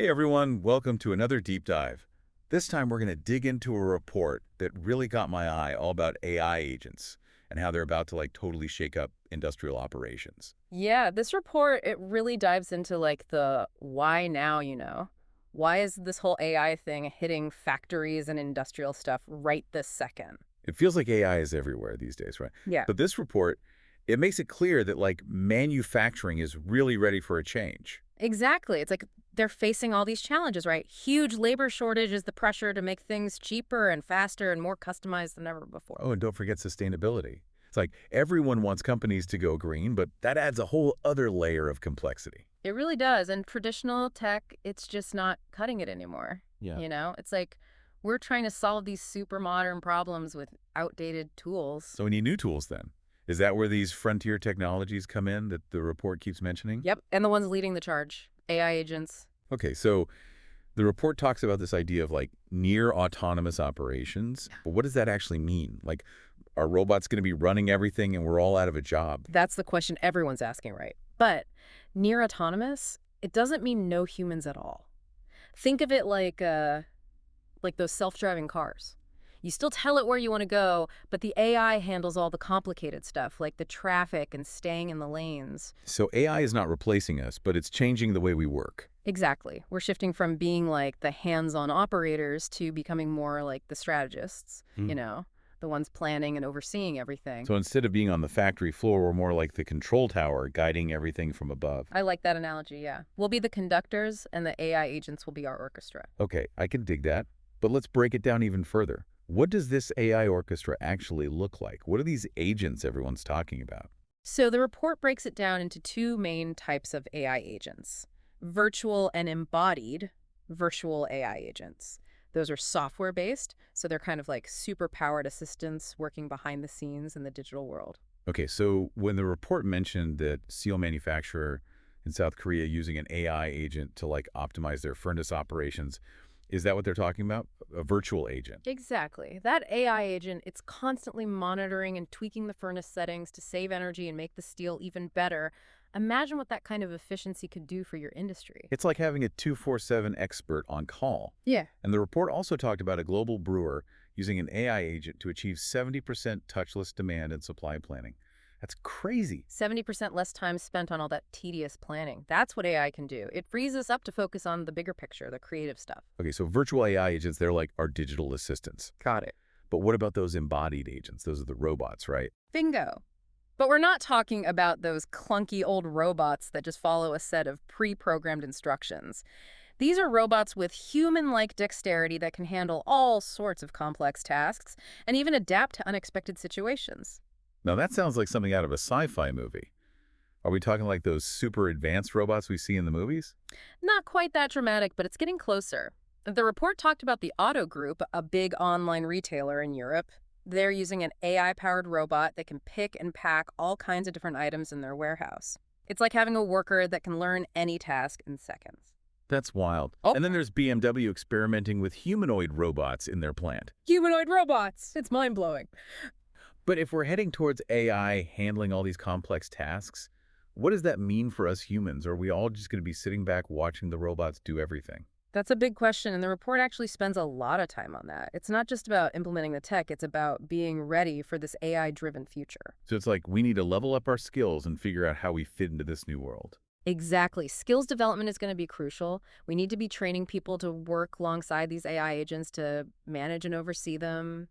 Hey everyone, welcome to another deep dive. This time we're going to dig into a report that really got my eye all about AI agents and how they're about to totally shake up industrial operations. Yeah, this report, it really dives into the why now. Why is this whole AI thing hitting factories and industrial stuff right this second? It feels like AI is everywhere these days, right? Yeah. But this report, it makes it clear that manufacturing is really ready for a change. Exactly. It's like they're facing all these challenges, right? Huge labor shortage is the pressure to make things cheaper and faster and more customized than ever before. Oh, and don't forget sustainability. It's like everyone wants companies to go green, but that adds a whole other layer of complexity. It really does. And traditional tech, it's just not cutting it anymore. Yeah. It's like we're trying to solve these super modern problems with outdated tools. So we need new tools then. Is that where these frontier technologies come in that the report keeps mentioning? Yep. And the ones leading the charge, AI agents. Okay, so the report talks about this idea of near autonomous operations, but what does that actually mean? Are robots going to be running everything and we're all out of a job? That's the question everyone's asking, right? But near autonomous, it doesn't mean no humans at all. Think of it like those self-driving cars. You still tell it where you want to go, but the AI handles all the complicated stuff, like the traffic and staying in the lanes. So AI is not replacing us, but it's changing the way we work. Exactly. We're shifting from being like the hands-on operators to becoming more like the strategists, the ones planning and overseeing everything. So instead of being on the factory floor, we're more like the control tower, guiding everything from above. I like that analogy, yeah. We'll be the conductors, and the AI agents will be our orchestra. Okay, I can dig that, but let's break it down even further. What does this AI orchestra actually look like? What are these agents everyone's talking about? So the report breaks it down into two main types of AI agents: virtual and embodied virtual AI agents. Those are software-based, so they're kind of like super-powered assistants working behind the scenes in the digital world. Okay, so when the report mentioned that steel manufacturer in South Korea using an AI agent to optimize their furnace operations, is that what they're talking about? A virtual agent. Exactly. That AI agent, it's constantly monitoring and tweaking the furnace settings to save energy and make the steel even better. Imagine what that kind of efficiency could do for your industry. It's like having a 24/7 expert on call. Yeah. And the report also talked about a global brewer using an AI agent to achieve 70% touchless demand and supply planning. That's crazy. 70% less time spent on all that tedious planning. That's what AI can do. It frees us up to focus on the bigger picture, the creative stuff. Okay, so virtual AI agents, they're like our digital assistants. Got it. But what about those embodied agents? Those are the robots, right? Bingo. But we're not talking about those clunky old robots that just follow a set of pre-programmed instructions. These are robots with human-like dexterity that can handle all sorts of complex tasks and even adapt to unexpected situations. Now that sounds like something out of a sci-fi movie. Are we talking like those super advanced robots we see in the movies? Not quite that dramatic, but it's getting closer. The report talked about the Otto Group, a big online retailer in Europe. They're using an AI-powered robot that can pick and pack all kinds of different items in their warehouse. It's like having a worker that can learn any task in seconds. That's wild. Oh, And then there's BMW experimenting with humanoid robots in their plant. humanoid robots! It's mind-blowing. But if we're heading towards AI handling all these complex tasks, what does that mean for us humans? Are we all just going to be sitting back watching the robots do everything? That's a big question, and the report actually spends a lot of time on that. It's not just about implementing the tech, it's about being ready for this AI-driven future. So it's like we need to level up our skills and figure out how we fit into this new world. Exactly. Skills development is going to be crucial. We need to be training people to work alongside these AI agents to manage and oversee them,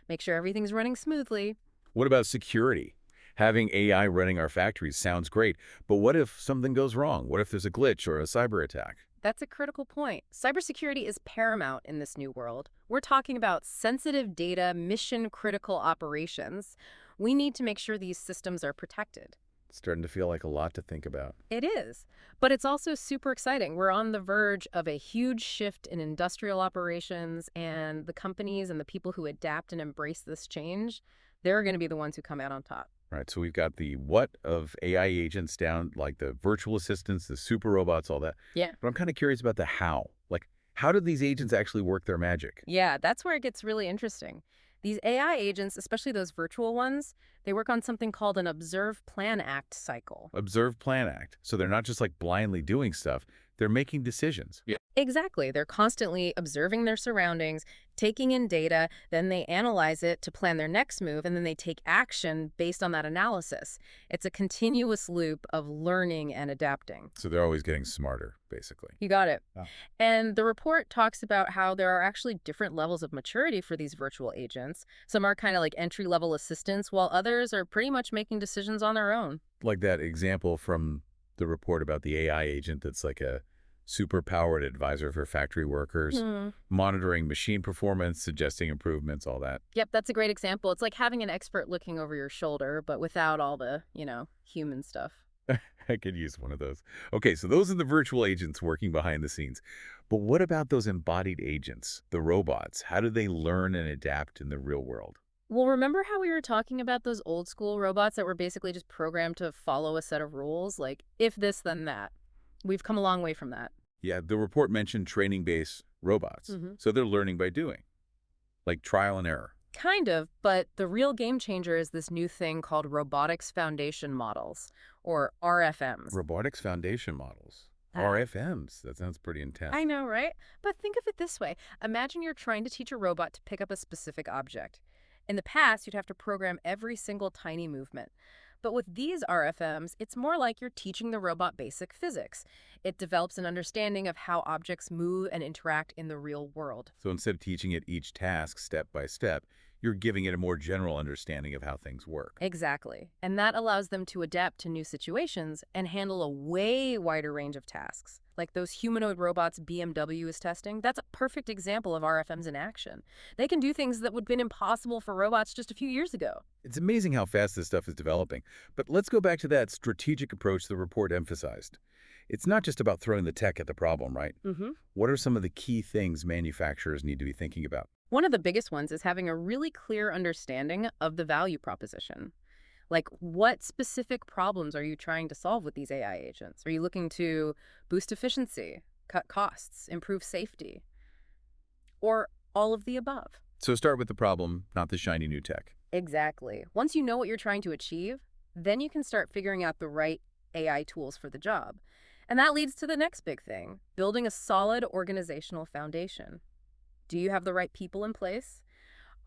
make sure everything's running smoothly. What about security? Having AI running our factories sounds great, but what if something goes wrong? What if there's a glitch or a cyber attack? That's a critical point. Cybersecurity is paramount in this new world. We're talking about sensitive data, mission-critical operations. We need to make sure these systems are protected. It's starting to feel like a lot to think about. It is, but it's also super exciting. We're on the verge of a huge shift in industrial operations, and the companies and the people who adapt and embrace this change, they're going to be the ones who come out on top. All right, so we've got the what of AI agents down, like the virtual assistants, the super robots, all that. Yeah. But I'm kind of curious about the how. How do these agents actually work their magic? Yeah, that's where it gets really interesting. These AI agents, especially those virtual ones, they work on something called an observe, plan, act cycle. Observe, plan, act. So they're not just blindly doing stuff. they're making decisions. Yeah. Exactly. They're constantly observing their surroundings, taking in data, then they analyze it to plan their next move, and then they take action based on that analysis. It's a continuous loop of learning and adapting. So they're always getting smarter, basically. You got it. Yeah. And the report talks about how there are actually different levels of maturity for these virtual agents. Some are kind of like entry-level assistants, while others are pretty much making decisions on their own. Like that example from the report about the AI agent that's like a super-powered advisor for factory workers, monitoring machine performance, suggesting improvements, all that. Yep, that's a great example. It's like having an expert looking over your shoulder, but without all the, human stuff. I could use one of those. Okay, so those are the virtual agents working behind the scenes. But what about those embodied agents, the robots? How do they learn and adapt in the real world? Well, remember how we were talking about those old school robots that were basically just programmed to follow a set of rules? Like, if this, then that. We've come a long way from that. Yeah, the report mentioned training-based robots. So they're learning by doing, like trial and error. Kind of, but the real game changer is this new thing called Robotics Foundation Models, or RFMs. Robotics Foundation models. Ah. RFMs. That sounds pretty intense. I know, right? But think of it this way. Imagine you're trying to teach a robot to pick up a specific object. In the past, you'd have to program every single tiny movement. But with these RFMs, it's more like you're teaching the robot basic physics. It develops an understanding of how objects move and interact in the real world. So instead of teaching it each task step by step, you're giving it a more general understanding of how things work. Exactly. And that allows them to adapt to new situations and handle a way wider range of tasks. Like those humanoid robots BMW is testing, that's a perfect example of RFMs in action. They can do things that would have been impossible for robots just a few years ago. It's amazing how fast this stuff is developing. But let's go back to that strategic approach the report emphasized. It's not just about throwing the tech at the problem, right? What are some of the key things manufacturers need to be thinking about? One of the biggest ones is having a really clear understanding of the value proposition. Like, what specific problems are you trying to solve with these AI agents? Are you looking to boost efficiency, cut costs, improve safety, or all of the above? So start with the problem, not the shiny new tech. Exactly. Once you know what you're trying to achieve, then you can start figuring out the right AI tools for the job. And that leads to the next big thing, building a solid organizational foundation. Do you have the right people in place?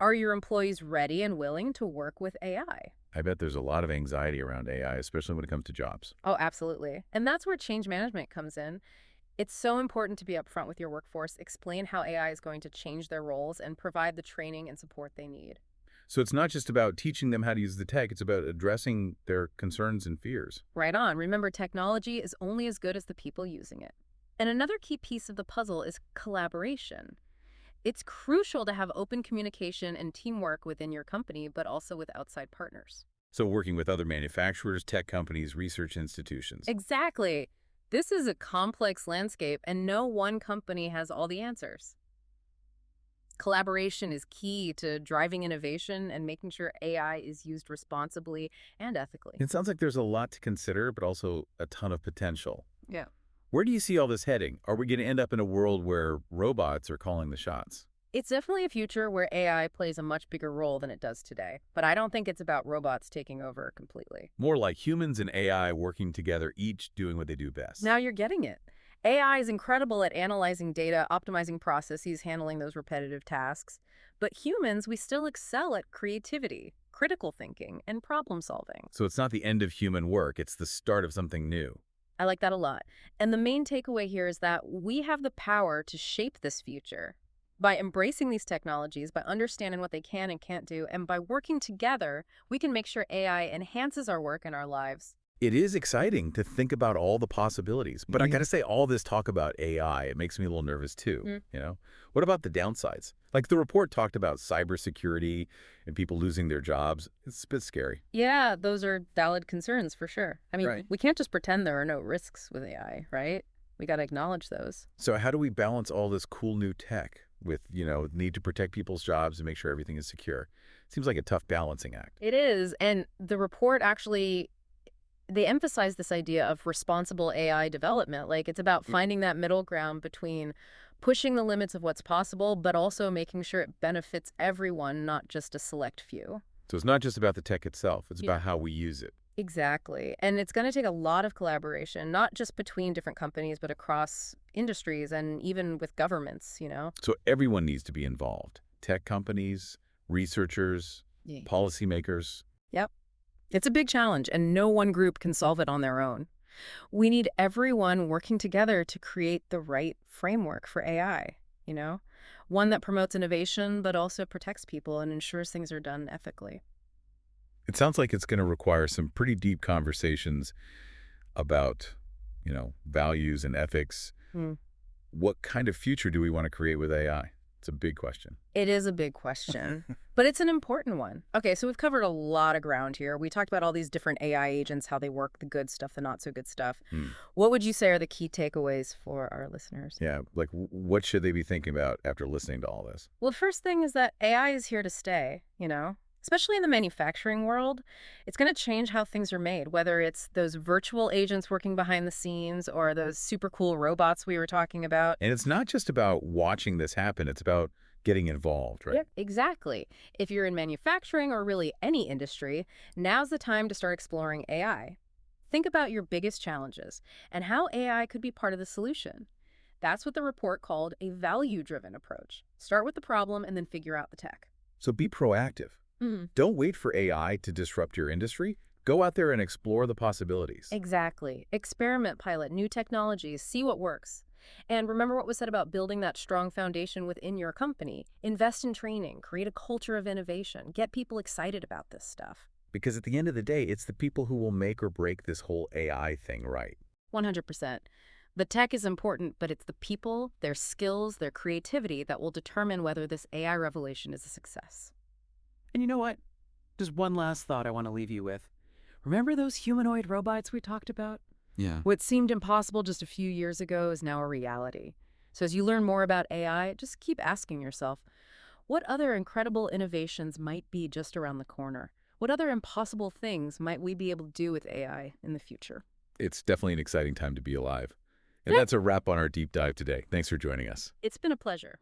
Are your employees ready and willing to work with AI? I bet there's a lot of anxiety around AI, especially when it comes to jobs. Oh, absolutely. And that's where change management comes in. It's so important to be upfront with your workforce, explain how AI is going to change their roles, and provide the training and support they need. So it's not just about teaching them how to use the tech, it's about addressing their concerns and fears. Right on. Remember, technology is only as good as the people using it. And another key piece of the puzzle is collaboration. It's crucial to have open communication and teamwork within your company, but also with outside partners. So working with other manufacturers, tech companies, research institutions. Exactly. This is a complex landscape, and no one company has all the answers. Collaboration is key to driving innovation and making sure AI is used responsibly and ethically. It sounds like there's a lot to consider, but also a ton of potential. Yeah. Where do you see all this heading? Are we going to end up in a world where robots are calling the shots? It's definitely a future where AI plays a much bigger role than it does today, but I don't think it's about robots taking over completely. More like humans and AI working together, each doing what they do best. Now you're getting it. AI is incredible at analyzing data, optimizing processes, handling those repetitive tasks. But humans, we still excel at creativity, critical thinking, and problem solving. So it's not the end of human work, it's the start of something new. I like that a lot. And the main takeaway here is that we have the power to shape this future. By embracing these technologies, by understanding what they can and can't do, and by working together, we can make sure AI enhances our work and our lives. It is exciting to think about all the possibilities, but I gotta say, all this talk about AI, it makes me a little nervous too, What about the downsides? Like the report talked about cybersecurity and people losing their jobs. It's a bit scary. Yeah, those are valid concerns for sure. I mean, Right. we can't just pretend there are no risks with AI, right? We got to acknowledge those. So how do we balance all this cool new tech with, need to protect people's jobs and make sure everything is secure? Seems like a tough balancing act. It is, and the report actually they emphasize this idea of responsible AI development. Like, it's about finding that middle ground between pushing the limits of what's possible, but also making sure it benefits everyone, not just a select few. So it's not just about the tech itself, it's Yeah. about how we use it. Exactly. And it's going to take a lot of collaboration, not just between different companies, but across industries and even with governments. So everyone needs to be involved. Tech companies, researchers, Yeah. policymakers. Yep. It's a big challenge, and no one group can solve it on their own. We need everyone working together to create the right framework for AI, one that promotes innovation but also protects people and ensures things are done ethically. It sounds like it's going to require some pretty deep conversations about, values and ethics. Hmm. What kind of future do we want to create with AI? It's a big question. It is a big question, but it's an important one. Okay, so we've covered a lot of ground here. We talked about all these different AI agents, how they work, the good stuff, the not so good stuff. Hmm. What would you say are the key takeaways for our listeners? Yeah, like what should they be thinking about after listening to all this? Well, the first thing is that AI is here to stay, especially in the manufacturing world. It's going to change how things are made, whether it's those virtual agents working behind the scenes or those super cool robots we were talking about. And it's not just about watching this happen, it's about getting involved, right? Yep, exactly. If you're in manufacturing or really any industry, now's the time to start exploring AI. Think about your biggest challenges and how AI could be part of the solution. That's what the report called a value-driven approach. Start with the problem and then figure out the tech. So be proactive. Don't wait for AI to disrupt your industry. Go out there and explore the possibilities. Exactly. Experiment, pilot new technologies, see what works. And remember what was said about building that strong foundation within your company. Invest in training, create a culture of innovation, get people excited about this stuff. Because at the end of the day, it's the people who will make or break this whole AI thing right. 100%. The tech is important, but it's the people, their skills, their creativity that will determine whether this AI revolution is a success. And you know what? Just one last thought I want to leave you with. Remember those humanoid robots we talked about? Yeah. What seemed impossible just a few years ago is now a reality. So as you learn more about AI, just keep asking yourself, what other incredible innovations might be just around the corner? What other impossible things might we be able to do with AI in the future? It's definitely an exciting time to be alive. And Yeah. that's a wrap on our deep dive today. Thanks for joining us. It's been a pleasure.